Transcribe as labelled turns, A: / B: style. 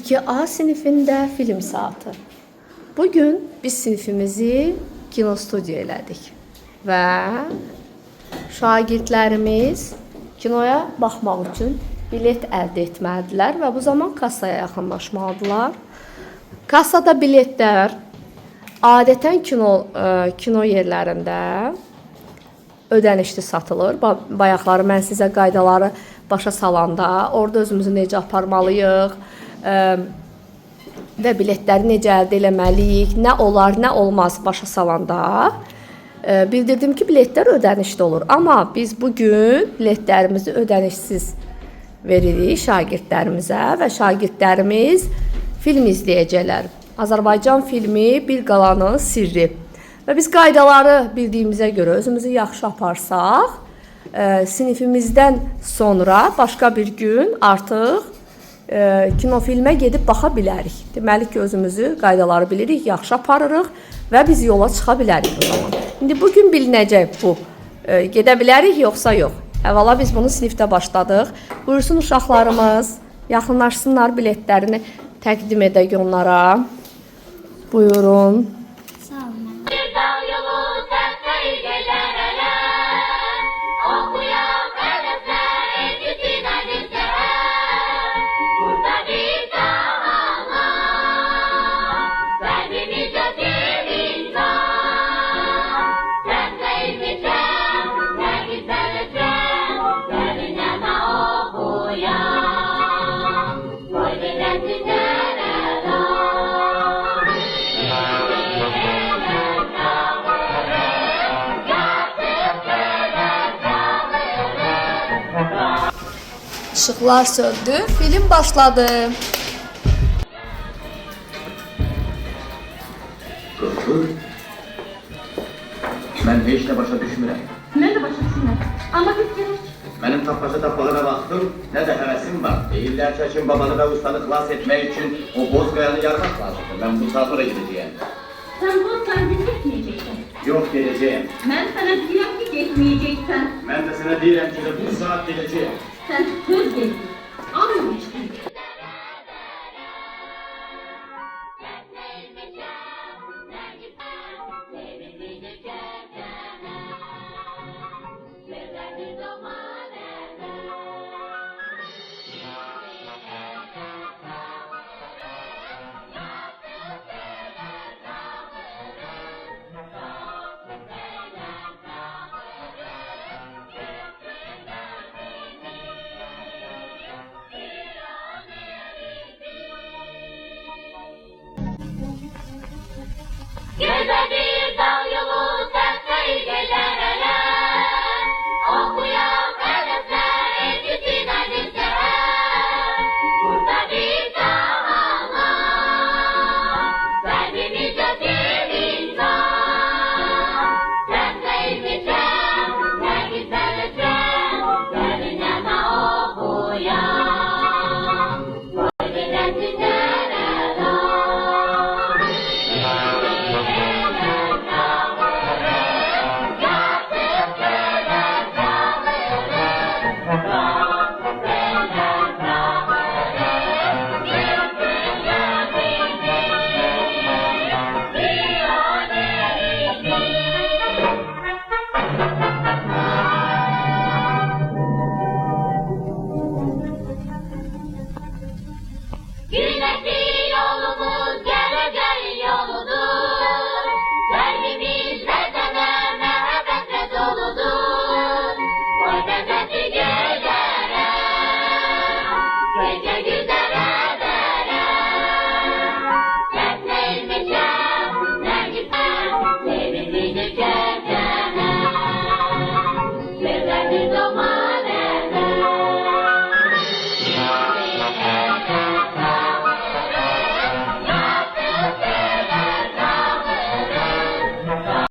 A: 2A sinifində film saatı. Bugün biz sinifimizi kinostudiya elədik və şagirdlərimiz kinoya baxmaq üçün bilet əldə etməlidirlər və bu zaman kassaya yaxınlaşmalıdırlar. Kassada biletlər adətən kino yerlərində ödənişli satılır. Bayaqları mən sizə qaydaları başa salanda, orada özümüzü necə aparmalıyıq və biletləri necə əldə eləməliyik, nə olar, nə olmaz başa salanda bildirdim ki, biletlər ödənişli olur. Amma biz bugün biletlərimizi ödənişsiz veririk şagirdlərimizə və şagirdlərimiz film izləyəcəklər. Azərbaycan filmi Bir Qalanın Sirri. Və biz qaydaları bildiyimizə görə özümüzü yaxşı aparsaq, sinifimizdən sonra başqa bir gün artıq kinofilmə gedib baxa bilərik. Deməli ki, özümüzü qaydaları bilirik, yaxşı aparırıq və biz yola çıxa bilərik o zaman. İndi bugün bilinəcək bu. Gedə bilərik, yoxsa yox. Əvvəla biz bunu sinifdə başladıq. Buyursun uşaqlarımız, yaxınlaşsınlar, biletlərini təqdim edək onlara. Buyurun. Işıqlar söndü, film başladı.
B: Qızdır, mən heç nə başa düşmürəm.
C: Mən də başa düşmürəm, amma biz gerək.
B: Mənim tapmaca tapmalara baxdım, nə də həvəsim var. Deyirlər ki, Həkim babanı və ustanı xilas etmək üçün o boz qayanı yarmaq lazımdır. Mən bu saat oraya gidəcəyəm.
C: Sən boz qayanı getməyəcəksən.
B: Yox, gedəcəyəm.
C: Mən sənə deyirəm ki, getməyəcəksən.
B: Mən də sənə deyirəm ki, bu saat gedəcəyəm.
C: Sən söz verdin, anlamışdın.